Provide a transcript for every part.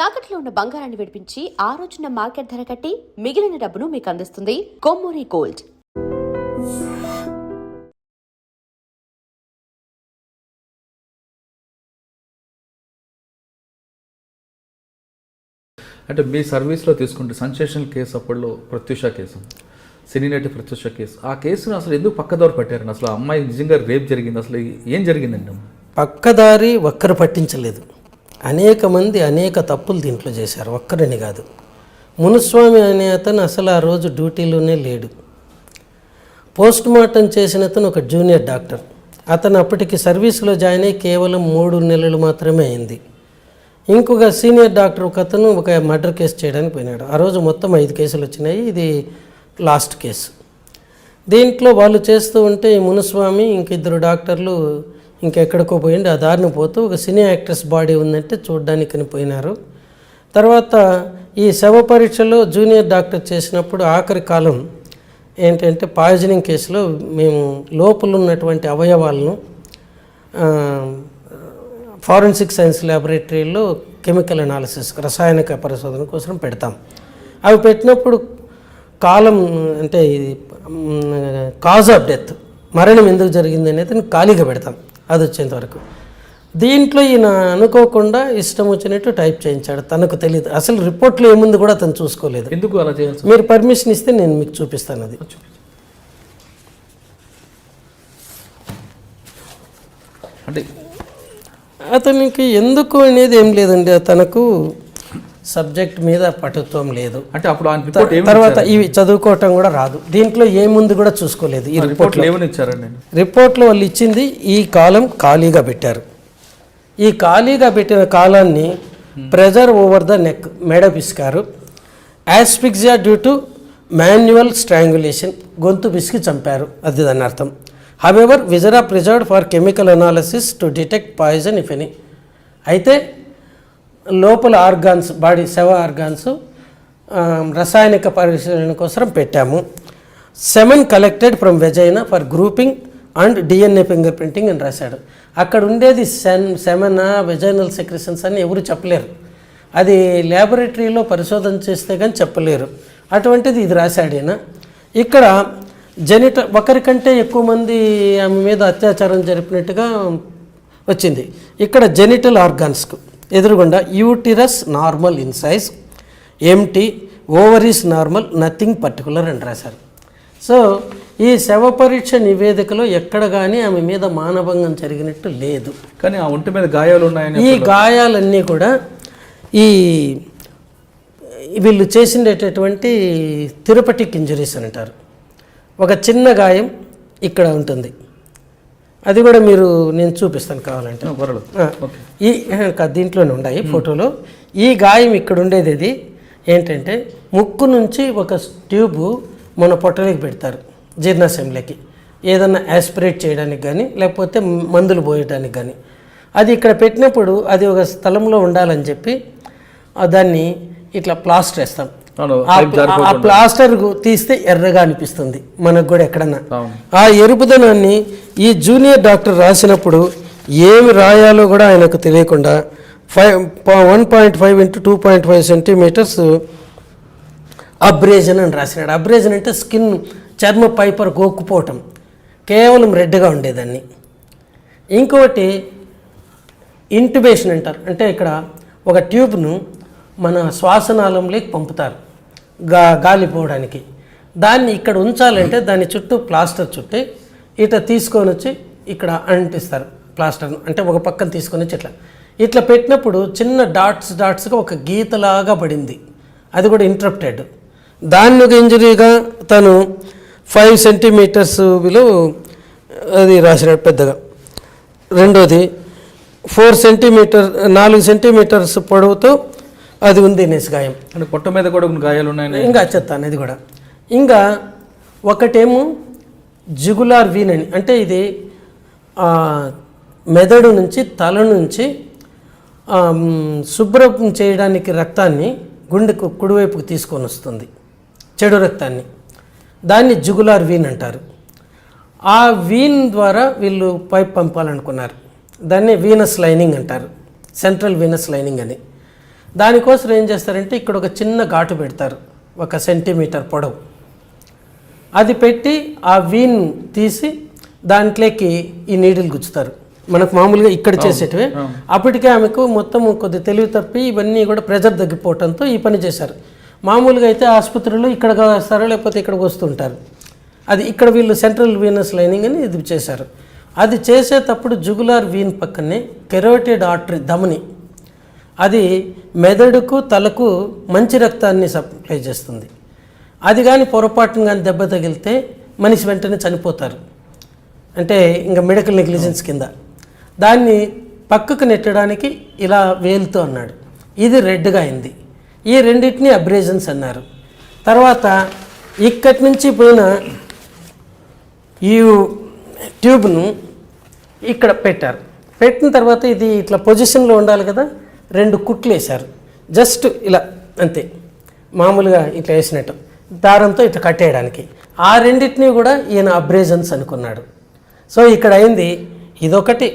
తాకట్లో ఉన్న బంగారాన్ని విడిపించి ఆ రోజున మార్కెట్ ధర కట్టి మిగిలిన డబ్బును మీకు అందిస్తుంది కొమ్మూరి గోల్డ్. అంటే మీ సర్వీస్లో తీసుకుంటే సెన్సేషనల్ కేసు అప్పట్లో ప్రత్యూష కేసు, సినీ నటి ప్రత్యూష కేసు, ఆ కేసును అసలు ఎందుకు పక్కదారి పట్టారని? అసలు అమ్మాయి నిజంగా రేప్ జరిగింది, అసలు ఏం జరిగిందండి? పక్కదారి ఒక్కరు పట్టించలేదు. అనేక మంది అనేక తప్పులు దీంట్లో చేశారు, ఒక్కరని కాదు. మునుస్వామి అనే అతను అసలు ఆ రోజు డ్యూటీలోనే లేడు. పోస్ట్ మార్టం చేసిన అతను ఒక జూనియర్ డాక్టర్. అతను అప్పటికి సర్వీస్లో జాయిన్ అయ్యి కేవలం 3 నెలలు మాత్రమే అయింది. ఇంకొక సీనియర్ డాక్టర్ ఒక అతను ఒక మర్డర్ కేసు చేయడానికి పోయినాడు. ఆ రోజు మొత్తం 5 కేసులు వచ్చినాయి, ఇది లాస్ట్ కేసు. దీంట్లో వాళ్ళు చేస్తూ ఉంటే ఈ మునుస్వామి ఇంకిద్దరు డాక్టర్లు ఇంకెక్కడికో పోయింది. ఆ దారిని పోతూ ఒక సినీ యాక్ట్రెస్ బాడీ ఉందంటే చూడ్డానికి పోయినారు. తర్వాత ఈ శవ పరీక్షలో జూనియర్ డాక్టర్ చేసినప్పుడు ఆఖరి కాలం ఏంటంటే పాయిజనింగ్ కేసులో మేము లోపల ఉన్నటువంటి అవయవాలను ఫారెన్సిక్ సైన్స్ ల్యాబొరేటరీలో కెమికల్ అనాలిసిస్ రసాయనిక పరిశోధన కోసం పెడతాం. అవి పెట్టినప్పుడు కాలం అంటే కాజ్ ఆఫ్ డెత్, మరణం ఎందుకు జరిగింది అనేది ఖాళీగా పెడతాం అది వచ్చేంతవరకు. దీంట్లో ఈయన అనుకోకుండా ఇష్టం వచ్చినట్టు టైప్ చేయించాడు, తనకు తెలియదు. అసలు రిపోర్ట్లో ఏముంది కూడా అతను చూసుకోలేదు. ఎందుకు అలా చేయాలి? మీరు పర్మిషన్ ఇస్తే నేను మీకు చూపిస్తాను. అది అంటే అతనికి ఎందుకు అనేది ఏం లేదండి, తనకు సబ్జెక్ట్ మీద పటుత్వం లేదు. అంటే అప్పుడు తర్వాత ఇవి చదువుకోవటం కూడా రాదు. దీంట్లో ఏముంది కూడా చూసుకోలేదు. ఈ రిపోర్ట్లో రిపోర్ట్లో వాళ్ళు ఇచ్చింది ఈ కాలం ఖాళీగా పెట్టారు. ఈ ఖాళీగా పెట్టిన కాలాన్ని ప్రెజర్ ఓవర్ ద నెక్, మెడ పిసికారు. యాస్ఫిక్సియా డ్యూ టు మాన్యువల్ స్ట్రాంగులేషన్, గొంతు పిసికి చంపారు, అది దాని అర్థం. However విజరా preserved for chemical analysis to detect poison if any. అయితే లోపల ఆర్గాన్స్, బాడీ శవ ఆర్గాన్స్ రసాయనిక పరిశీలన కోసం పెట్టాము. Semen collected from vagina for grouping and DNA finger printing అని రాశాడు. అక్కడ ఉండేది సెమెనా వెజైనల్ సెక్రెషన్స్ అని ఎవరు చెప్పలేరు. అది ల్యాబొరేటరీలో పరిశోధన చేస్తే కానీ చెప్పలేరు. అటువంటిది ఇది రాశాడు ఈయన. ఇక్కడ ఒకరికంటే ఎక్కువ మంది ఆమె మీద అత్యాచారం జరిపినట్టుగా వచ్చింది. ఇక్కడ జెనిటల్ ఆర్గాన్స్కు ఎదురుగుండా uterus normal in size, empty, ovaries normal, nothing particular అని రాశారు. సో ఈ శవ పరీక్ష నివేదికలో ఎక్కడ కానీ ఆమె మీద మానభంగం జరిగినట్టు లేదు. కానీ ఆ ఒంటి మీద గాయాలు ఉన్నాయని, ఈ గాయాలన్నీ కూడా ఈ వీళ్ళు చేసినటువంటి థెరపటిక్ ఇంజరీస్ అని అంటారు. ఒక చిన్న గాయం ఇక్కడ ఉంటుంది, అది కూడా మీరు నేను చూపిస్తాను కావాలంటే. ఈ దీంట్లోనే ఉన్నాయి ఫోటోలో. ఈ గాయం ఇక్కడ ఉండేది ఇది ఏంటంటే ముక్కు నుంచి ఒక ట్యూబు మన పొట్టలోకి పెడతారు జీర్ణాశయంలోకి, ఏదన్నా యాస్పిరేట్ చేయడానికి కానీ లేకపోతే మందులు పోయడానికి కానీ. అది ఇక్కడ పెట్టినప్పుడు అది ఒక స్థలంలో ఉండాలని చెప్పి దాన్ని ఇట్లా ప్లాస్టర్ వేస్తాం. ఆ ప్లాస్టర్ తీస్తే ఎర్రగా అనిపిస్తుంది మనకు కూడా ఎక్కడన్నా. ఆ ఎరుపుదనాన్ని ఈ జూనియర్ డాక్టర్ రాసినప్పుడు ఏమి రాయాలో కూడా ఆయనకు తెలియకుండా 1.5 into 2.5 సెంటీమీటర్స్ అబ్రేజన్ అని రాసినాడు. అబ్రేజన్ అంటే స్కిన్, చర్మ పైపర్ గోక్కుపోవటం, కేవలం రెడ్గా ఉండేదాన్ని. ఇంకొకటి ఇంట్యుబేషన్ అంటారు. అంటే ఇక్కడ ఒక ట్యూబ్ను మన శ్వాసనాళంలోకి పంపుతారు గాలి పోవడానికి. దాన్ని ఇక్కడ ఉంచాలంటే దాని చుట్టూ ప్లాస్టర్ చుట్టి ఇట్లా తీసుకొని వచ్చి ఇక్కడ అంటిస్తారు ప్లాస్టర్ను. అంటే ఒక పక్కన తీసుకొని వచ్చి ఇట్లా పెట్టినప్పుడు చిన్న డాట్స్గా ఒక గీతలాగా పడింది, అది కూడా ఇంటరప్టెడ్. దాన్ని ఒక ఇంజరీగా తను 5 సెంటీమీటర్స్ విలో అది రాసినాడు పెద్దగా. రెండోది 4 సెంటీమీటర్స్ పొడవుతో అది ఉంది నెస్ గాయం. అంటే పొట్ట మీద కూడా గాయాలు ఉన్నాయి. ఇంకా చెప్తాను ఇది కూడా. ఇంకా ఒకటేమో జిగులార్ వీన్ అని, అంటే ఇది మెదడు నుంచి తల నుంచి శుభ్రం చేయడానికి రక్తాన్ని గుండెకు కుడివైపుకు తీసుకొని వస్తుంది, చెడు రక్తాన్ని. దాన్ని జిగులార్ వీన్ అంటారు. ఆ వీన్ ద్వారా వీళ్ళు పైప్ పంపాలనుకున్నారు. దాన్ని వీనస్ లైనింగ్ అంటారు, సెంట్రల్ వీనస్ లైనింగ్ అని. దానికోసం ఏం చేస్తారంటే ఇక్కడ ఒక చిన్న ఘాటు పెడతారు, 1 సెంటీమీటర్ పొడవు. అది పెట్టి ఆ వీన్ తీసి దాంట్లోకి ఈ నీడిల్ గుచ్చుతారు. మనకు మామూలుగా ఇక్కడ చేసేటివి. అప్పటికే ఆమెకు మొత్తం కొద్ది తెలివి తప్పి ఇవన్నీ కూడా ప్రెజర్ తగ్గిపోవడంతో ఈ పని చేశారు. మామూలుగా అయితే ఆసుపత్రులు ఇక్కడ వస్తారో లేకపోతే ఇక్కడికి వస్తుంటారు. అది ఇక్కడ వీళ్ళు సెంట్రల్ వీనస్ లైనింగ్ అని ఇది చేశారు. అది చేసేటప్పుడు జుగులార్ వీన్ పక్కనే కెరోటిడ్ ఆర్టరీ ధమని, అది మెదడుకు తలకు మంచి రక్తాన్ని సప్లై చేస్తుంది. అది కానీ పొరపాటును కానీ దెబ్బ తగిలితే మనిషి వెంటనే చనిపోతారు, అంటే ఇంకా మెడికల్ నెగ్లిజెన్స్ కింద. దాన్ని పక్కకు నెట్టడానికి ఇలా వేలుతో అన్నాడు. ఇది రెడ్గా అయింది. ఈ రెండింటిని అబ్రేజన్స్ అన్నారు. తర్వాత ఇక్కడి నుంచి పోయిన ఈ ట్యూబ్ను ఇక్కడ పెట్టారు. పెట్టిన తర్వాత ఇది ఇట్లా పొజిషన్లో ఉండాలి కదా, 2 కుట్లు వేశారు. జస్ట్ ఇలా అంతే, మామూలుగా ఇట్లా వేసినట్టు దారంతో ఇట్లా కట్టేయడానికి. ఆ రెండింటినీ కూడా ఈయన అబ్రేజన్స్ అనుకున్నాడు. సో ఇక్కడ అయింది ఇదొకటి,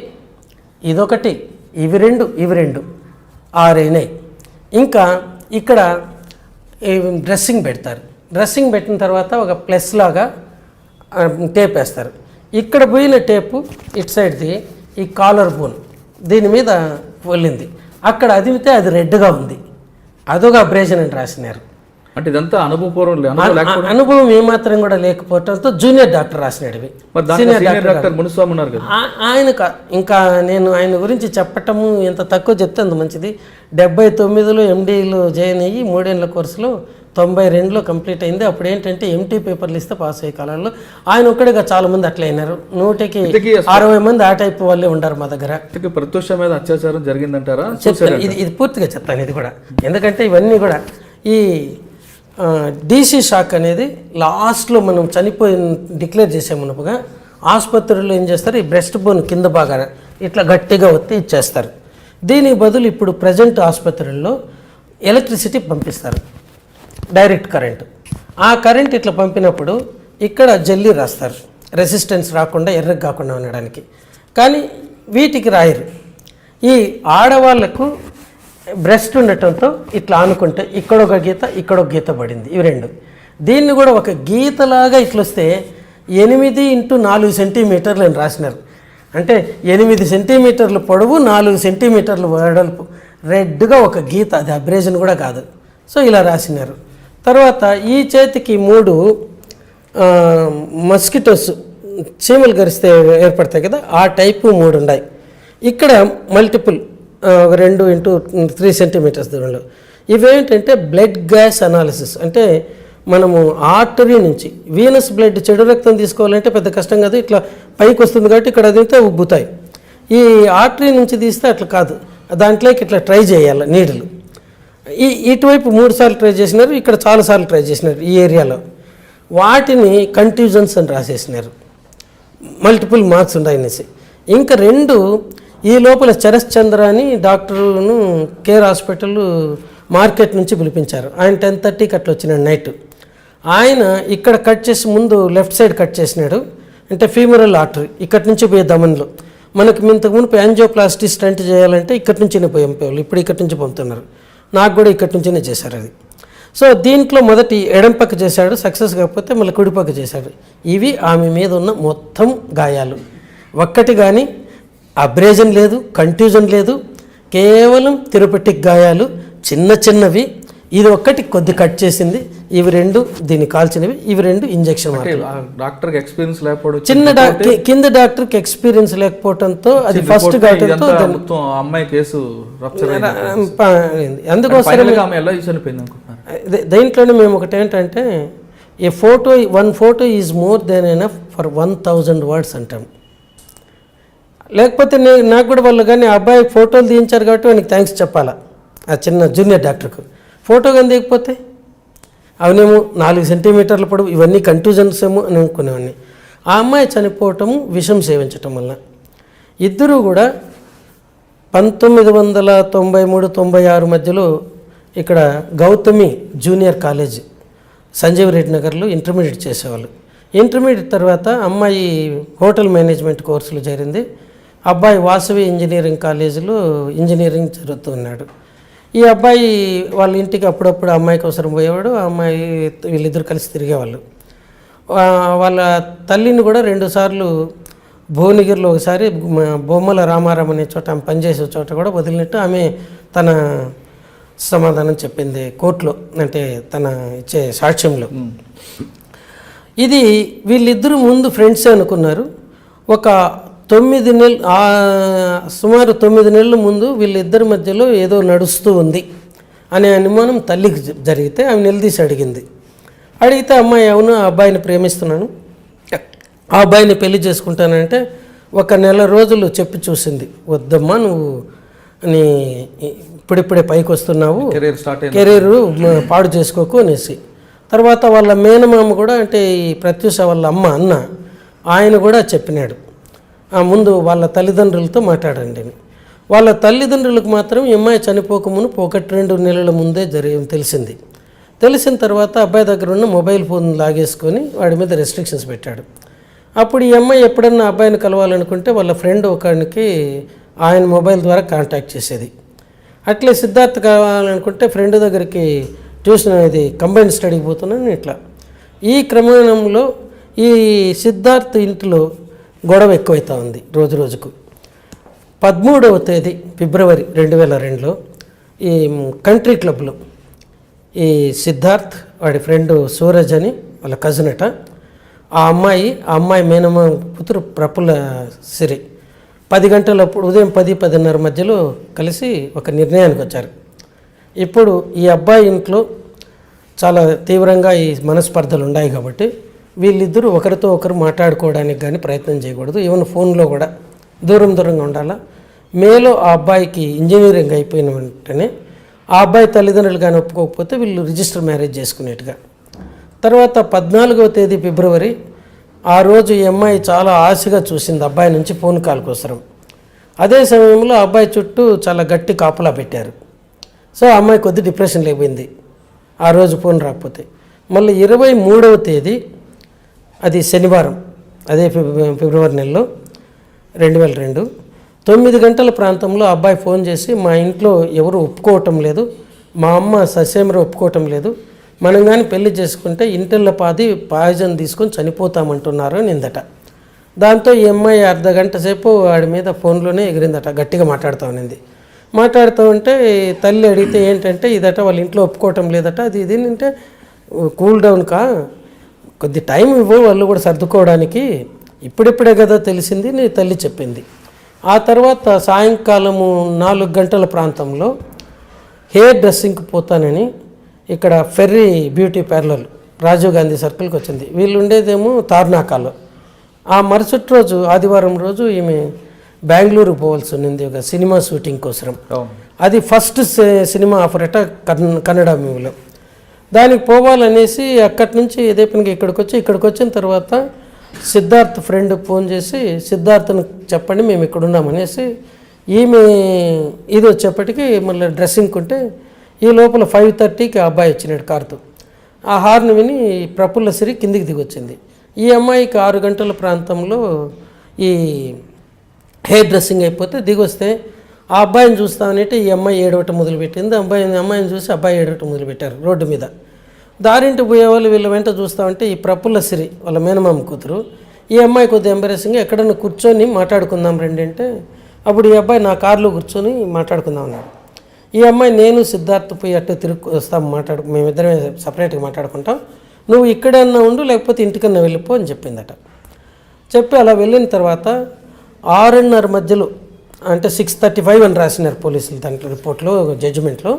ఇవి రెండు 6 అయినాయి. ఇంకా ఇక్కడ డ్రెస్సింగ్ పెడతారు. డ్రెస్సింగ్ పెట్టిన తర్వాత ఒక ప్లస్ లాగా టేప్ వేస్తారు. ఇక్కడ పోయిన టేపు ఇటు సైడ్ది ఈ కాలర్ బోన్ దీని మీద వెళ్ళింది. అక్కడ అదిమితే అది రెడ్గా ఉంది, అదొక అబ్రేషన్ అని రాసినారు. అంటే ఇదంతా అనుభవపూర్వం అనుభవం ఏమాత్రం కూడా లేకపోవడంతో జూనియర్ డాక్టర్ రాసినాడు. ఆయన ఇంకా నేను ఆయన గురించి చెప్పటము ఎంత తక్కువ చెప్తే అంత మంచిది. 79లో ఎండీలో జాయిన్ అయ్యి 3 ఏళ్ళ కోర్సులో 92లో కంప్లీట్ అయింది. అప్పుడు ఏంటంటే ఎంటీ పేపర్లు ఇస్తే పాస్ అయ్యే కాలంలో ఆయన ఒక్కడిగా చాలా మంది అట్లా అయినారు. 100కి 60 మంది ఆ టైప్ వాళ్ళే ఉంటారు మా దగ్గర. ప్రత్యూష మీద అత్యాచారం జరిగిందంటారా? ఇది పూర్తిగా చెప్తాను ఇది కూడా, ఎందుకంటే ఇవన్నీ కూడా ఈ డీసీ షాక్ అనేది లాస్ట్లో మనం చనిపోయిన డిక్లేర్ చేసామన్నప్పుగా ఆసుపత్రుల్లో ఏం చేస్తారు, ఈ బ్రెస్ట్ బోన్ కింద బాగా ఇట్లా గట్టిగా ఒత్తి ఇచ్చేస్తారు. దీనికి బదులు ఇప్పుడు ప్రజెంట్ ఆసుపత్రుల్లో ఎలక్ట్రిసిటీ పంపిస్తారు, డైరెక్ట్ కరెంటు. ఆ కరెంట్ ఇట్లా పంపినప్పుడు ఇక్కడ జల్లీ రాస్తారు, రెసిస్టెన్స్ రాకుండా ఎర్రగా కాకుండా ఉండడానికి. కానీ వీటికి రాయరు. ఈ ఆడవాళ్లకు బ్రెస్ట్ ఉండటంతో ఇట్లా ఆనుకుంటే ఇక్కడొక గీత ఇక్కడొక గీత పడింది, ఇవి 2. దీన్ని కూడా ఒక గీతలాగా ఇట్లా వస్తే 8 × 4 సెంటీమీటర్లు అని రాసినారు. అంటే 8 సెంటీమీటర్లు పొడవు, 4 సెంటీమీటర్లు వెడల్పు, రెడ్గా ఒక గీత, అది అబ్రేజన్ కూడా కాదు. సో ఇలా రాసినారు. తర్వాత ఈ చేతికి 3 మస్కిటోస్ చీమలు గరిస్తే ఏర్పడతాయి కదా, ఆ టైపు 3 ఉన్నాయి. ఇక్కడ మల్టిపుల్ 2 × 3 సెంటీమీటర్స్ దూరంలో. ఇవేంటంటే బ్లడ్ గ్యాస్ అనాలిసిస్, అంటే మనము ఆర్టరీ నుంచి వీనస్ బ్లడ్ చెడు రక్తం తీసుకోవాలంటే పెద్ద కష్టం కాదు, ఇట్లా పైకి వస్తుంది కాబట్టి ఇక్కడ అదితే ఉబ్బుతాయి. ఈ ఆర్టరీ నుంచి తీస్తే అట్లా కాదు, దాంట్లోకి ఇట్లా ట్రై చేయాలి నీడలు. ఇటువైపు 3 సార్లు ట్రై చేసినారు, ఇక్కడ చాలాసార్లు ట్రై చేసినారు ఈ ఏరియాలో. వాటిని కంట్యూజన్స్ అని రాసేసినారు, మల్టిపుల్ మార్క్స్ ఉన్నాయనేసి. ఇంకా 2 ఈ లోపల చరశ్చంద్ర అని డాక్టర్ను కేర్ హాస్పిటల్ మార్కెట్ నుంచి పిలిపించారు. ఆయన 10:30కి అట్లా వచ్చినాడు నైట్. ఆయన ఇక్కడ కట్ చేసి ముందు లెఫ్ట్ సైడ్ కట్ చేసినాడు, అంటే ఫీమరల్ ఆర్టరీ ఇక్కడి నుంచి పోయే దమన్లో. మనకి ఇంతకుముందు యాంజియోప్లాస్టీ స్టంట్ చేయాలంటే ఇక్కడి నుంచినే పంపేవాళ్ళు, ఇప్పుడు ఇక్కడి నుంచి పంపుతున్నారు. నాకు కూడా ఇక్కడి నుంచినే చేశారు అది. సో దీంట్లో మొదటి ఎడం పక్క చేశాడు, సక్సెస్ కాకపోతే మళ్ళీ కుడి పక్క చేశాడు. ఇవి ఆమె మీద ఉన్న మొత్తం గాయాలు. ఒక్కటి కానీ అబ్రేజన్ లేదు, కంట్యూజన్ లేదు, కేవలం థెరపెటిక్ గాయాలు చిన్నవి. ఇది ఒక్కటి కొద్ది కట్ చేసింది, ఇవి 2 దీన్ని కాల్చినవి, ఇవి 2 ఇంజక్షన్. డాక్టర్కి ఎక్స్పీరియన్స్ లేకపోవడం, కింద డాక్టర్కి ఎక్స్పీరియన్స్ లేకపోవడంతో అది ఫస్ట్ కావడంతో అమ్మాయి కేసు అందుకోసం దీంట్లోనే మేము ఒకటి ఏంటంటే one photo is more than enough for 1000 words అంటాం. లేకపోతే నాకు కూడా వాళ్ళు కానీ అబ్బాయి ఫోటోలు తీయించారు కాబట్టి వానికి థ్యాంక్స్ చెప్పాలా, ఆ చిన్న జూనియర్ డాక్టర్కు. ఫోటో కానీ తీయకపోతే అవనేమో 4 సెంటీమీటర్ల పొడవు, ఇవన్నీ కంట్యూజన్స్ ఏమో అని అనుకునేవాడిని. ఆ అమ్మాయి చనిపోవటము విషం సేవించటం వల్ల. ఇద్దరూ కూడా 1993-96 మధ్యలో ఇక్కడ గౌతమి జూనియర్ కాలేజ్ సంజీవ్ రెడ్డి నగర్లో ఇంటర్మీడియట్ చేసేవాళ్ళు. ఇంటర్మీడియట్ తర్వాత అమ్మాయి హోటల్ మేనేజ్మెంట్ కోర్సులో చేరింది. అబ్బాయి వాసవి ఇంజనీరింగ్ కాలేజీలో ఇంజనీరింగ్ చదువుతున్నాడు. ఈ అబ్బాయి వాళ్ళ ఇంటికి అప్పుడప్పుడు అమ్మాయి కోసం పోయేవాడు, ఆ అమ్మాయి వీళ్ళిద్దరు కలిసి తిరిగేవాళ్ళు. వాళ్ళ తల్లిని కూడా 2 సార్లు భువనగిరిలో ఒకసారి బొమ్మల రామారాం అనే చోట ఆమె పనిచేసే చోట కూడా వదిలినట్టు ఆమె తన సమాధానం చెప్పింది కోర్టులో, అంటే తన ఇచ్చే సాక్ష్యంలో. ఇది వీళ్ళిద్దరూ ముందు ఫ్రెండ్సే అనుకున్నారు. ఒక 9 నెలలు సుమారు 9 నెలల ముందు వీళ్ళిద్దరి మధ్యలో ఏదో నడుస్తూ ఉంది అనే అనుమానం తల్లికి జరిగితే ఆమె నిలదీసి అడిగింది. అడిగితే అమ్మాయి అవును ఆ అబ్బాయిని ప్రేమిస్తున్నాను, ఆ అబ్బాయిని పెళ్లి చేసుకుంటానంటే 1 నెల రోజులు చెప్పి చూసింది. వద్దమ్మా నువ్వు నీ ఇప్పుడిప్పుడే పైకి వస్తున్నావు, కెరీర్ పాడు చేసుకోకు అనేసి. తర్వాత వాళ్ళ మేనమామ కూడా, అంటే ఈ ప్రత్యూష వాళ్ళ అన్న ఆయన కూడా చెప్పినాడు, ముందు వాళ్ళ తల్లిదండ్రులతో మాట్లాడండి అని. వాళ్ళ తల్లిదండ్రులకు మాత్రం ఈ అమ్మాయి చనిపోకమును 1-2 నెలల ముందే తెలిసింది. తెలిసిన తర్వాత అబ్బాయి దగ్గర ఉన్న మొబైల్ ఫోన్ లాగేసుకొని వాడి మీద రెస్ట్రిక్షన్స్ పెట్టాడు. అప్పుడు ఈ అమ్మాయి ఎప్పుడన్నా అబ్బాయిని కలవాలనుకుంటే వాళ్ళ ఫ్రెండ్ ఒకరికి ఆయన మొబైల్ ద్వారా కాంటాక్ట్ చేసేది. అట్లే సిద్ధార్థ్ కావాలనుకుంటే ఫ్రెండ్ దగ్గరికి ట్యూషన్ అనేది కంబైన్డ్ స్టడీకి పోతున్నాను ఇట్లా. ఈ క్రమంలో ఈ సిద్ధార్థ్ ఇంటిలో గొడవ ఎక్కువైతా ఉంది రోజు రోజుకు. 13వ తేదీ ఫిబ్రవరి 2002లో ఈ కంట్రీ క్లబ్లో ఈ సిద్ధార్థ్ వాడి ఫ్రెండ్ సూరజ్ అని వాళ్ళ కజిన్ అట, ఆ అమ్మాయి మేనమ్మ కూతురు ప్రఫుల్ల సిరి 10 గంటలప్పుడు ఉదయం 10-10:30 మధ్యలో కలిసి ఒక నిర్ణయానికి వచ్చారు. ఇప్పుడు ఈ అబ్బాయి ఇంట్లో చాలా తీవ్రంగా ఈ మనస్పర్ధలు ఉన్నాయి కాబట్టి వీళ్ళిద్దరూ ఒకరితో ఒకరు మాట్లాడుకోవడానికి కానీ ప్రయత్నం చేయకూడదు, ఈవెన్ ఫోన్లో కూడా దూరంగా ఉండాలా. మేలో ఆ అబ్బాయికి ఇంజనీరింగ్ అయిపోయిన వెంటనే ఆ అబ్బాయి తల్లిదండ్రులు కానీ ఒప్పుకోకపోతే వీళ్ళు రిజిస్టర్ మ్యారేజ్ చేసుకునేట్టుగా. తర్వాత 14వ తేదీ ఫిబ్రవరి ఆ రోజు ఈ అమ్మాయి చాలా ఆశగా చూసింది అబ్బాయి నుంచి ఫోన్ కాల్ కోసం. అదే సమయంలో అబ్బాయి చుట్టూ చాలా గట్టి కాపలా పెట్టారు. సో ఆ అమ్మాయి కొద్ది డిప్రెషన్ లేకపోయింది ఆ రోజు ఫోన్ రాకపోతే. మళ్ళీ 23వ తేదీ అది శనివారం, అదే ఫిబ్రవరి నెలలో 2002 9 గంటల ప్రాంతంలో అబ్బాయి ఫోన్ చేసి మా ఇంట్లో ఎవరు ఒప్పుకోవటం లేదు, మా అమ్మ ససేమర ఒప్పుకోవటం లేదు, మనం కానీ పెళ్లి చేసుకుంటే ఇంటిళ్ళ పాయిజన్ తీసుకొని చనిపోతామంటున్నారు నిందట. దాంతో ఈ అమ్మాయి అర్ధగంట సేపు వాడి మీద ఫోన్లోనే ఎగిరిందట, గట్టిగా మాట్లాడుతూ ఉంటే తల్లి అడిగితే ఏంటంటే ఇదట వాళ్ళ ఇంట్లో ఒప్పుకోవటం లేదట, అది ఇది అంటే కూల్ డౌన్ కొద్ది టైం ఇవ్వు వాళ్ళు కూడా సర్దుకోవడానికి, ఇప్పుడిప్పుడే కదా తెలిసింది నీ తల్లి చెప్పింది. ఆ తర్వాత సాయంకాలము 4 గంటల ప్రాంతంలో హెయిర్ డ్రెస్సింగ్కి పోతానని ఇక్కడ ferry beauty parlour Rajiv Gandhi సర్కిల్కి వచ్చింది. వీళ్ళు ఉండేదేమో తార్నాకాలో. ఆ మరుసటి రోజు ఆదివారం రోజు ఈమె బెంగళూరు పోవాల్సి ఉన్నింది ఒక సినిమా షూటింగ్ కోసం. అది ఫస్ట్ సినిమా ఆఫర్ అట కన్నడ మూవీలో. దానికి పోవాలనేసి అక్కడి నుంచి ఇదే పనికి ఇక్కడికి వచ్చిన తర్వాత సిద్ధార్థ్ ఫ్రెండ్ ఫోన్ చేసి సిద్ధార్థ్ను చెప్పండి మేము ఇక్కడ ఉన్నామనేసి ఈమె ఇది వచ్చేప్పటికి మళ్ళీ డ్రెస్సింగ్ ఉంటే ఈ లోపల 5:30కి ఆ అబ్బాయి వచ్చినాడు కారుతో. ఆ హార్న్ విని ప్రఫుల్ల సిరి కిందికి దిగొచ్చింది. ఈ అమ్మాయికి 6 గంటల ప్రాంతంలో ఈ హెయిర్ డ్రెస్సింగ్ అయిపోతే దిగొస్తే ఆ అబ్బాయిని చూస్తామనంటే ఈ అమ్మాయి ఏడవటం మొదలుపెట్టింది. అమ్మాయిని చూసి అబ్బాయి ఏడవటం మొదలుపెట్టారు రోడ్డు మీద. దారింటి పోయేవాళ్ళు వీళ్ళ వెంట చూస్తామంటే ఈ ప్రఫుల్ల సిరి వాళ్ళ మేనమామ కూతురు ఈ అమ్మాయి కొద్దిగా ఎంబరేసింగ్ ఎక్కడన్నా కూర్చొని మాట్లాడుకుందాం రండి అంటే అప్పుడు ఈ అబ్బాయి నా కారులో కూర్చొని మాట్లాడుకుందాం అన్నాడు. ఈ అమ్మాయి నేను సిద్ధార్థ్ పోయి అట్టు తిరుగు వస్తాం మేమిద్దరమే సపరేట్గా మాట్లాడుకుంటాం, నువ్వు ఇక్కడన్నా ఉండు లేకపోతే ఇంటికన్నా వెళ్ళిపో అని చెప్పిందట. చెప్పి అలా వెళ్ళిన తర్వాత 6:30 మధ్యలో అంటే 6:35 అని రాసినారు పోలీసులు దాంట్లో రిపోర్ట్లో జడ్జిమెంట్లో.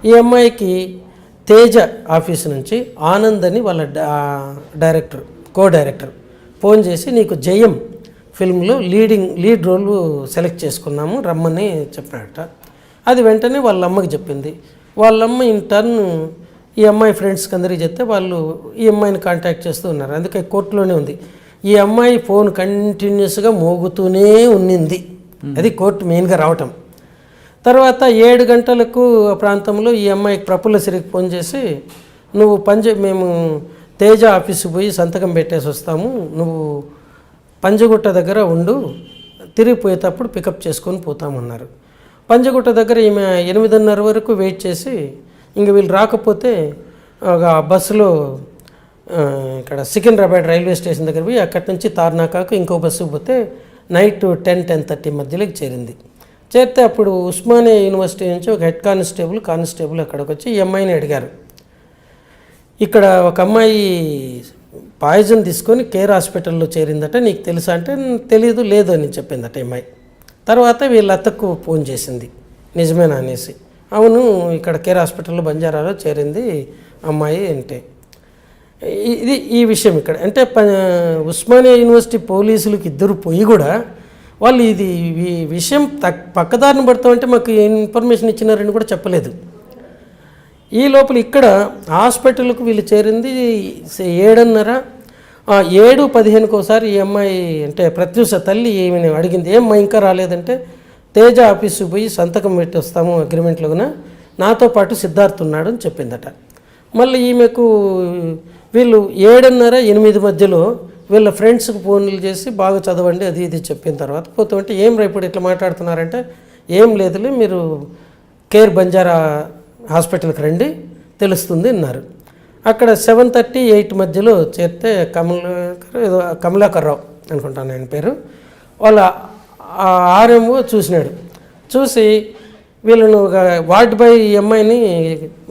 ఈ అమ్మాయికి తేజ ఆఫీసు నుంచి ఆనంద్ అని వాళ్ళ కో డైరెక్టర్ ఫోన్ చేసి నీకు జయం ఫిల్మ్లో లీడ్ రోల్ సెలెక్ట్ చేసుకున్నాము రమ్మని చెప్పినట్ట. అది వెంటనే వాళ్ళ అమ్మకి చెప్పింది. వాళ్ళమ్మ ఇన్ టర్న్ ఈ అమ్మాయి ఫ్రెండ్స్కి అందరికీ చెప్తే వాళ్ళు ఈ అమ్మాయిని కాంటాక్ట్ చేస్తూ ఉన్నారు. అందుకే కోర్టులోనే ఉంది. ఈ అమ్మాయి ఫోన్ కంటిన్యూస్గా మోగుతూనే ఉన్నింది. అది కోర్టు మెయిన్గా రావటం. తర్వాత 7 గంటలకు ప్రాంతంలో ఈ అమ్మాయికి ప్రఫుల్ల సిరికి ఫోన్ చేసి నువ్వు మేము తేజ ఆఫీస్కి పోయి సంతకం పెట్టేసి వస్తాము, నువ్వు పంజగుట్ట దగ్గర ఉండు, తిరిగిపోయేటప్పుడు పికప్ చేసుకొని పోతామన్నారు. పంజగుట్ట దగ్గర ఈమె 8:30 వరకు వెయిట్ చేసి ఇంక వీళ్ళు రాకపోతే ఒక బస్సులో ఇక్కడ సికింద్రాబాద్ రైల్వే స్టేషన్ దగ్గర పోయి అక్కడి నుంచి తార్నాకాకు ఇంకో బస్సుకు పోతే నైట్ 10-10:30 మధ్యలోకి చేరింది. చేరితే అప్పుడు ఉస్మానియా యూనివర్సిటీ నుంచి ఒక హెడ్ కానిస్టేబుల్ అక్కడికి వచ్చి ఈ అమ్మాయిని అడిగారు. ఇక్కడ ఒక అమ్మాయి పాయిజన్ తీసుకొని కేర్ హాస్పిటల్లో చేరిందట, నీకు తెలుసా అంటే తెలీదు, లేదు అని చెప్పిందట అమ్మాయి. తర్వాత వీళ్ళ అత్తకు ఫోన్ చేసింది నిజమేనా అనేసి. అవును, ఇక్కడ కేర్ హాస్పిటల్లో బంజారాలో చేరింది అమ్మాయి అంటే. ఇది ఈ విషయం ఇక్కడ అంటే ఉస్మానియా యూనివర్సిటీ పోలీసులకు ఇద్దరు పోయి కూడా వాళ్ళు ఇది విషయం పక్కదారిని పడతామంటే మాకు ఇన్ఫర్మేషన్ ఇచ్చినారని కూడా చెప్పలేదు. ఈ లోపల ఇక్కడ హాస్పిటల్కు వీళ్ళు చేరింది 7:30. 7:15 ఒకసారి ఈ అమ్మాయి అంటే ప్రత్యూష తల్లి ఏమని అడిగింది, ఏమ్మా ఇంకా రాలేదంటే, తేజ ఆఫీసుకు పోయి సంతకం పెట్టి వస్తాము అగ్రిమెంట్లోన, నాతో పాటు సిద్ధార్థ్ ఉన్నాడు అని చెప్పిందట. మళ్ళీ ఈమెకు వీళ్ళు 7:30-8 మధ్యలో వీళ్ళ ఫ్రెండ్స్కి ఫోన్లు చేసి బాగా చదవండి అది ఇది చెప్పిన తర్వాత పోతుంటే, ఏం రేపు ఇట్లా మాట్లాడుతున్నారంటే, ఏం లేదులే మీరు కేర్ బంజారా హాస్పిటల్కి రండి తెలుస్తుంది అన్నారు. అక్కడ 7:30-8 మధ్యలో చేరితే కమలాకర్ రావు అనుకుంటాను ఆయన పేరు, వాళ్ళ ఆర్ఎంఓ చూసినాడు. చూసి వీళ్ళను వార్డ్ బాయ్ అమ్మాయిని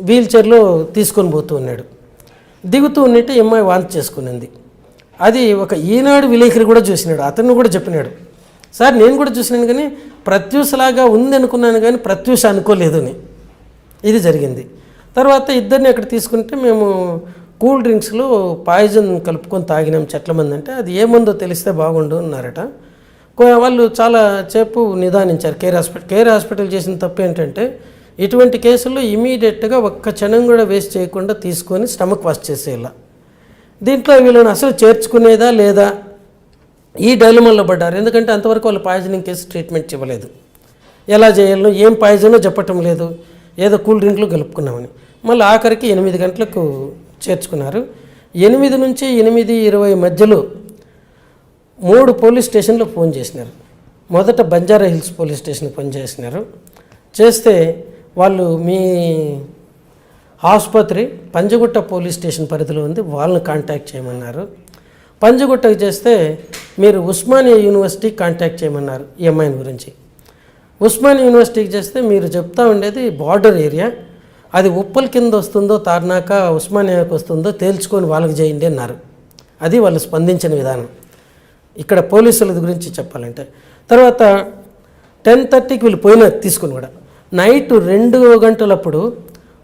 వీల్ చైర్లో తీసుకొని పోతూ ఉన్నాడు. దిగుతూ ఉన్నట్టు అమ్మాయి వాంతి చేసుకునింది. అది ఒక ఈనాడు విలేకరి కూడా చూసినాడు. అతను కూడా చెప్పినాడు, సార్ నేను కూడా చూసినాను కానీ ప్రత్యూషలాగా ఉంది అనుకున్నాను కానీ ప్రత్యూష అనుకోలేదు అని. ఇది జరిగింది. తర్వాత ఇద్దరిని అక్కడ తీసుకుంటే మేము కూల్ డ్రింక్స్లో పాయిజన్ కలుపుకొని తాగినాం చెట్ల మంది అంటే, అది ఏముందో తెలిస్తే బాగుండు అన్నారట. వాళ్ళు చాలా సేపు నిదానించారు. కేర్ హాస్పిటల్ చేసిన తప్పు ఏంటంటే, ఇటువంటి కేసుల్లో ఇమీడియట్గా ఒక్క క్షణం కూడా వేస్ట్ చేయకుండా తీసుకొని స్టమక్ వాష్ చేసేలా. దీంట్లో వీళ్ళని అసలు చేర్చుకునేదా లేదా ఈ డైలమాలో పడ్డారు. ఎందుకంటే అంతవరకు వాళ్ళు పాయిజనింగ్ కేసు ట్రీట్మెంట్ ఇవ్వలేదు. ఎలా చేయాలో ఏం పాయిజనో చెప్పటం లేదు, ఏదో కూల్ డ్రింక్లు కలుపుకున్నామని. మళ్ళీ ఆఖరికి 8 గంటలకు చేర్చుకున్నారు. 8 నుంచి 8:20 మధ్యలో 3 పోలీస్ స్టేషన్లో ఫోన్ చేసినారు. మొదట బంజారా హిల్స్ పోలీస్ స్టేషన్కి ఫోన్ చేసినారు. చేస్తే వాళ్ళు మీ ఆసుపత్రి పంజగుట్ట పోలీస్ స్టేషన్ పరిధిలో ఉంది, వాళ్ళని కాంటాక్ట్ చేయమన్నారు. పంజగుట్టకు చేస్తే మీరు ఉస్మానియా యూనివర్సిటీకి కాంటాక్ట్ చేయమన్నారు ఈ అమ్మాయిని గురించి. ఉస్మానియా యూనివర్సిటీకి చేస్తే మీరు చెప్తా ఉండేది బార్డర్ ఏరియా, అది ఉప్పల్ కింద వస్తుందో తార్నాక ఉస్మానియాకి వస్తుందో తేల్చుకొని వాళ్ళకి చేయండి అన్నారు. అది వాళ్ళు స్పందించిన విధానం ఇక్కడ పోలీసుల గురించి చెప్పాలంటే. తర్వాత 10:30కి వీళ్ళు పోయిన తీసుకుని కూడా నైట్ 2 గంటలప్పుడు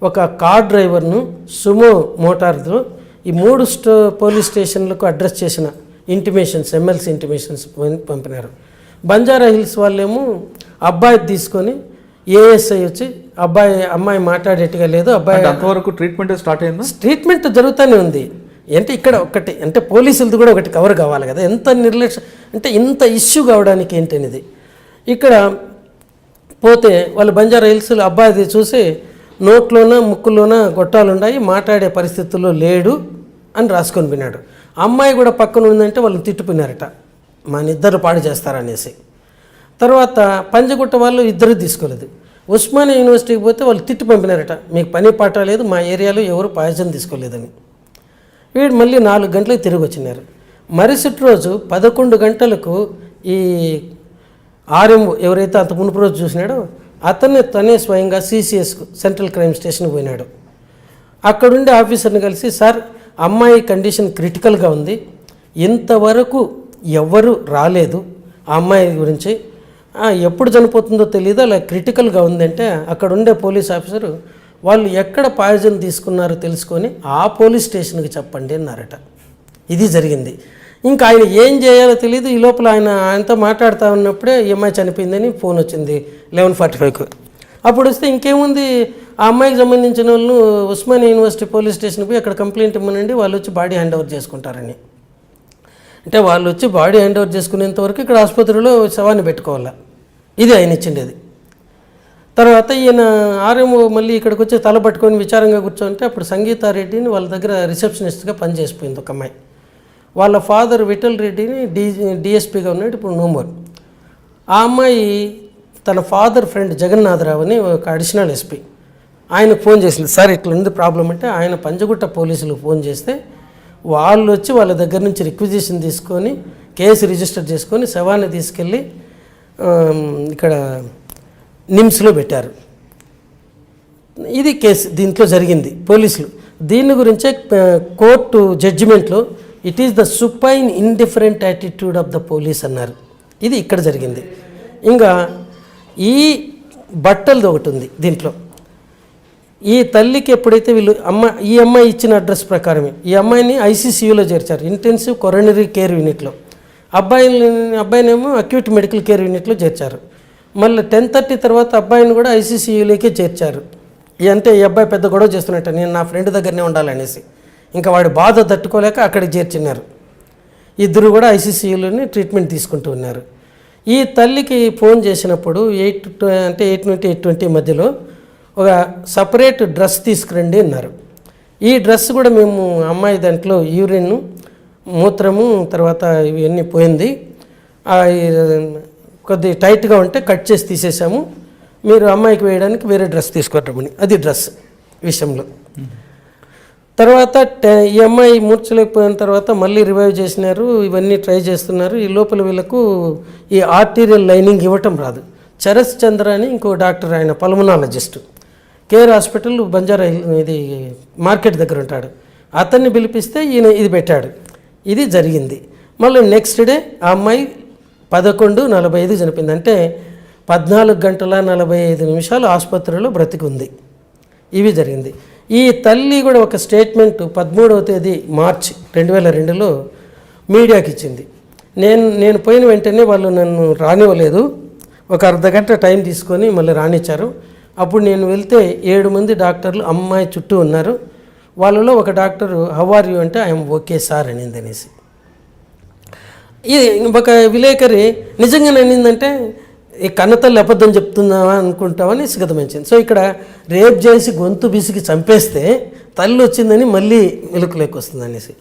ఒక కార్ డ్రైవర్ను సుమో మోటార్తో ఈ 3 పోలీస్ స్టేషన్లకు అడ్రస్ చేసిన ఇంటిమేషన్స్ ఎమ్మెల్సీ ఇంటిమేషన్స్ పంపినారు. బంజారా హిల్స్ వాళ్ళేమో అబ్బాయి తీసుకొని ఏఎస్ఐ వచ్చి అమ్మాయి మాట్లాడేట్టుగా లేదు, అబ్బాయి అంతవరకు ట్రీట్మెంట్ స్టార్ట్ అయిందా? ట్రీట్మెంట్ జరుగుతూనే ఉంది. అంటే ఇక్కడ ఒకటి అంటే పోలీసులది కూడా ఒకటి కవర్ కావాలి కదా, ఎంత నిర్లక్ష్యం అంటే ఇంత ఇష్యూ కావడానికి ఏంటనేది. ఇక్కడ పోతే వాళ్ళు బంజారా హిల్స్లో అబ్బాయిది చూసి నోట్లోన ముక్కులోన గొట్టాలు ఉన్నాయి, మాట్లాడే పరిస్థితుల్లో లేడు అని రాసుకొని విన్నాడు. అమ్మాయి కూడా పక్కన ఉందంటే వాళ్ళని తిట్టుకున్నారట, మా ఇద్దరు పాడు చేస్తారనేసి. తర్వాత పంజగుట్ట వాళ్ళు ఇద్దరు తీసుకోలేదు. ఉస్మానియా యూనివర్సిటీకి పోతే వాళ్ళు తిట్టి పంపినారట, మీకు పని పాట లేదు, మా ఏరియాలో ఎవరు పాయిజన్ తీసుకోలేదని. వీడు మళ్ళీ 4 గంటలకు తిరిగి వచ్చినారు. మరుసటి రోజు 11 గంటలకు ఈ ఆర్ఎం ఎవరైతే అంత మునుపు రోజు చూసినాడో తనే స్వయంగా సిసిఎస్కు సెంట్రల్ క్రైమ్ స్టేషన్కి పోయినాడు. అక్కడుండే ఆఫీసర్ని కలిసి, సార్ అమ్మాయి కండిషన్ క్రిటికల్గా ఉంది, ఇంతవరకు ఎవ్వరూ రాలేదు ఆ అమ్మాయి గురించి, ఎప్పుడు చనిపోతుందో తెలియదు, అలా క్రిటికల్గా ఉందంటే అక్కడ ఉండే పోలీస్ ఆఫీసరు వాళ్ళు ఎక్కడ పాయిజన్ తీసుకున్నారో తెలుసుకొని ఆ పోలీస్ స్టేషన్కి చెప్పండి అన్నారట. ఇది జరిగింది. ఇంకా ఆయన ఏం చేయాలో తెలియదు. ఈ లోపల ఆయనతో మాట్లాడుతూ ఉన్నప్పుడే ఈ అమ్మాయి చనిపోయిందని ఫోన్ వచ్చింది 11:45కు. అప్పుడు వస్తే ఇంకేముంది, ఆ అమ్మాయికి సంబంధించిన వాళ్ళు ఉస్మానియా యూనివర్సిటీ పోలీస్ స్టేషన్కి పోయి అక్కడ కంప్లైంట్ ఇవ్వనండి, వాళ్ళు వచ్చి బాడీ హ్యాండ్ ఓవర్ చేసుకుంటారని. అంటే వాళ్ళు వచ్చి బాడీ హ్యాండ్ ఓవర్ చేసుకునేంత వరకు ఇక్కడ ఆసుపత్రిలో శవాన్ని పెట్టుకోవాలా. ఇది ఆయన ఇచ్చిండేది. తర్వాత ఈయన ఆర్ఎంఓ మళ్ళీ ఇక్కడికి వచ్చి తల పట్టుకొని విచారంగా కూర్చోంటే అప్పుడు సంగీతారెడ్డిని వాళ్ళ దగ్గర రిసెప్షనిస్ట్గా పనిచేసిపోయింది ఒక అమ్మాయి. వాళ్ళ ఫాదర్ విఠల్ రెడ్డిని డిఎస్పీగా ఉన్నాడు, ఇప్పుడు నోమోర్. ఆ అమ్మాయి తన ఫాదర్ ఫ్రెండ్ జగన్నాథరావు అని ఒక అడిషనల్ ఎస్పీ ఆయనకు ఫోన్ చేసింది. సార్ ఇట్లా ఉంది ప్రాబ్లం అంటే ఆయన పంజగుట్ట పోలీసులకు ఫోన్ చేస్తే వాళ్ళు వచ్చి వాళ్ళ దగ్గర నుంచి రిక్విజిషన్ తీసుకొని కేసు రిజిస్టర్ చేసుకొని శవాన్ని తీసుకెళ్ళి ఇక్కడ నిమ్స్లో పెట్టారు. ఇది కేసు దీంట్లో జరిగింది. పోలీసులు దీని గురించే కోర్టు జడ్జిమెంట్లో it is the supine indifferent attitude of the police అన్నారు. ఇది ఇక్కడ జరిగింది. ఇంకా ఈ బట్టలది ఒకటి ఉంది దీంట్లో. ఈ తల్లికి ఎప్పుడైతే ఈ అమ్మాయి ఇచ్చిన అడ్రస్ ప్రకారమే ఈ అమ్మాయిని ఐసీసీయూలో చేర్చారు, ఇంటెన్సివ్ కొరోనరీ కేర్ యూనిట్లో. అబ్బాయినేమో అక్యూట్ మెడికల్ కేర్ యూనిట్లో చేర్చారు. మళ్ళీ 10:30 తర్వాత అబ్బాయిని కూడా ఐసీసీయూలోకే చేర్చారు. అంటే ఈ అబ్బాయి పెద్ద గొడవ చేస్తున్నట్టు, నేను నా ఫ్రెండ్ దగ్గరనే ఉండాలనేసి ఇంకా వాడి బాధ తట్టుకోలేక అక్కడికి చేర్చినారు. ఇద్దరు కూడా ఐసీసీయూలోనే ట్రీట్మెంట్ తీసుకుంటూ ఉన్నారు. ఈ తల్లికి ఫోన్ చేసినప్పుడు 8 నుండి 8:20 మధ్యలో ఒక సపరేట్ డ్రెస్ తీసుకురండి అన్నారు. ఈ డ్రెస్ కూడా మేము అమ్మాయి దాంట్లో యూరిన్ మూత్రము తర్వాత ఇవన్నీ పోయింది, కొద్ది టైట్గా ఉంటే కట్ చేసి తీసేసాము, మీరు అమ్మాయికి వేయడానికి వేరే డ్రెస్ తీసుకురమని. అది డ్రెస్ విషయంలో. తర్వాత ఈ అమ్మాయి మూర్చలేకపోయిన తర్వాత మళ్ళీ రివైవ్ చేసినారు, ఇవన్నీ ట్రై చేస్తున్నారు. ఈ లోపల వీళ్ళకు ఈ ఆర్టీరియల్ లైనింగ్ ఇవ్వటం రాదు. చరస్ చంద్ర అని ఇంకో డాక్టర్, ఆయన పల్మనాలజిస్ట్, కేర్ హాస్పిటల్ బంజారా ఇది మార్కెట్ దగ్గర ఉంటాడు. అతన్ని పిలిపిస్తే ఈయన ఇది పెట్టాడు. ఇది జరిగింది. మళ్ళీ నెక్స్ట్ డే ఆ అమ్మాయి 11:45 చనిపోయింది. అంటే 14 గంటల 45 నిమిషాలు ఆసుపత్రిలో బ్రతికుంది. ఇవి జరిగింది. ఈ తల్లి కూడా ఒక స్టేట్మెంట్ 13వ తేదీ మార్చి 2002లో మీడియాకి ఇచ్చింది. నేను పోయిన వెంటనే వాళ్ళు నన్ను రానివ్వలేదు, ఒక అర్ధగంట టైం తీసుకొని మళ్ళీ రానిచ్చారు. అప్పుడు నేను వెళ్తే 7 మంది డాక్టర్లు అమ్మాయి చుట్టూ ఉన్నారు. వాళ్ళలో ఒక డాక్టరు హౌ ఆర్ యూ అంటే ఐఎమ్ ఓకే సార్ అనింది అనేసి. ఇది ఒక విలేకరి నిజంగానే అనిందంటే ఈ కన్నతల్లి అబద్ధం చెప్తున్నావా అనుకుంటామని సిగతమించింది. సో ఇక్కడ రేప్ చేసి గొంతు బిసికి చంపేస్తే తల్లి వచ్చిందని మళ్ళీ వెలుగులోకి వస్తుంది అనేసి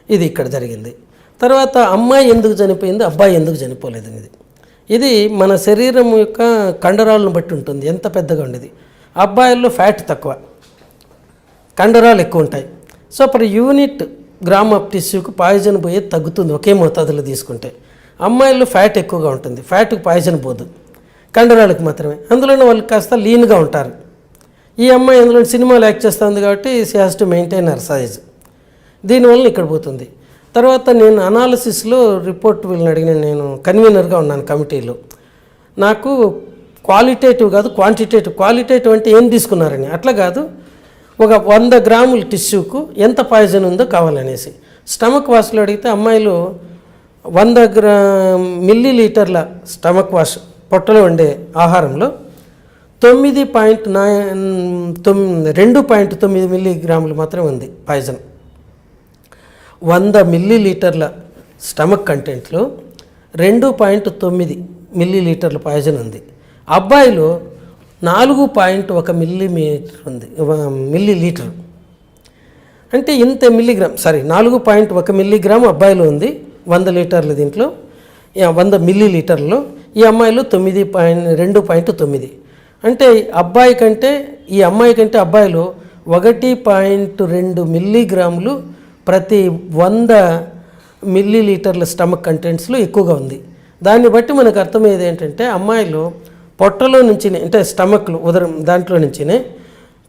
ఇది ఇక్కడ జరిగింది. తర్వాత అమ్మాయి ఎందుకు చనిపోయింది, అబ్బాయి ఎందుకు చనిపోలేదు అనేది, ఇది మన శరీరం యొక్క కండరాలను బట్టి ఉంటుంది, ఎంత పెద్దగా ఉండేది. అబ్బాయిల్లో ఫ్యాట్ తక్కువ, కండరాలు ఎక్కువ ఉంటాయి. So per unit gram of టిష్యూకి పాయిజన్ పోయేది తగ్గుతుంది ఒకే మోతాదులో తీసుకుంటే. అమ్మాయిల్లో ఫ్యాట్ ఎక్కువగా ఉంటుంది, ఫ్యాట్కి పాయిజన్ పోదు, కండరాలకు మాత్రమే. అందులోనే వాళ్ళు కాస్త లీన్గా ఉంటారు. ఈ అమ్మాయి అందులో సినిమాలు యాక్ట్ చేస్తుంది కాబట్టి she has to maintain her size, దీనివల్ల ఇక్కడ పోతుంది. తర్వాత నేను అనాలిసిస్లో రిపోర్ట్ వీళ్ళని అడిగిన, నేను కన్వీనర్గా ఉన్నాను కమిటీలో. నాకు క్వాలిటేటివ్ కాదు క్వాంటిటేటివ్, క్వాలిటేటివ్ అంటే ఏం తీసుకున్నారని అట్లా కాదు, ఒక 100 గ్రాముల టిష్యూకు ఎంత పాయిజన్ ఉందో కావాలనేసి. స్టమక్ వాష్లో అడిగితే అమ్మాయిలు 100 మిల్లీలీటర్ల స్టమక్ వాష్ పొట్టలో ఉండే ఆహారంలో 2.9 మిల్లీగ్రాములు మాత్రమే ఉంది పాయిజన్. 100 మిల్లీలీటర్ల స్టమక్ కంటెంట్లో 2.9 మిల్లీలీటర్ల పాయిజన్ ఉంది. అబ్బాయిలో 4.1 మిల్లీమీటర్ ఉంది, మిల్లీలీటర్. అంటే ఇంత మిల్లీగ్రామ్ 4.1 మిల్లీగ్రామ్ అబ్బాయిలో ఉంది 100 లీటర్ల దీంట్లో, 100 మిల్లీలీటర్లో. ఈ అమ్మాయిలో 2.9. అంటే అబ్బాయి కంటే ఈ అమ్మాయి కంటే అబ్బాయిలో 1.2 మిల్లీగ్రాములు ప్రతి 100 మిల్లీలీటర్ల స్టమక్ కంటెంట్స్లో ఎక్కువగా ఉంది. దాన్ని బట్టి మనకు అర్థమయ్యేది ఏంటంటే అమ్మాయిలో పొట్టలో నుంచి అంటే స్టమక్లో ఉదరం దాంట్లో నుంచినే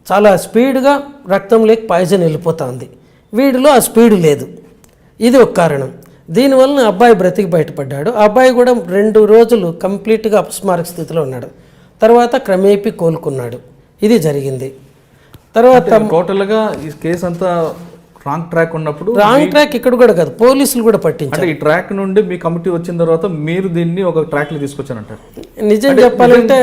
చాలా స్పీడ్గా రక్తంలోకి పాయిజన్ వెళ్ళిపోతుంది. వీడిలో ఆ స్పీడ్ లేదు, ఇది ఒక కారణం. దీనివల్ల అబ్బాయి బ్రతికి బయటపడ్డాడు. ఆ అబ్బాయి కూడా 2 రోజులు కంప్లీట్గా అపస్మారక స్థితిలో ఉన్నాడు, తర్వాత క్రమేపీ కోలుకున్నాడు. ఇది జరిగింది. తర్వాత టోటల్గా ఈ కేసు అంతా రాంగ్ ట్రాక్ ఉన్నప్పుడు, రాంగ్ ట్రాక్ ఇక్కడ కూడా కాదు, పోలీసులు కూడా పట్టించారు. అంటే ఈ ట్రాక్ నుండి మీ కమిటీ వచ్చిన తర్వాత మీరు దీన్ని ఒక ట్రాక్లో తీసుకొచ్చానంటారు. నిజం చెప్పాలంటే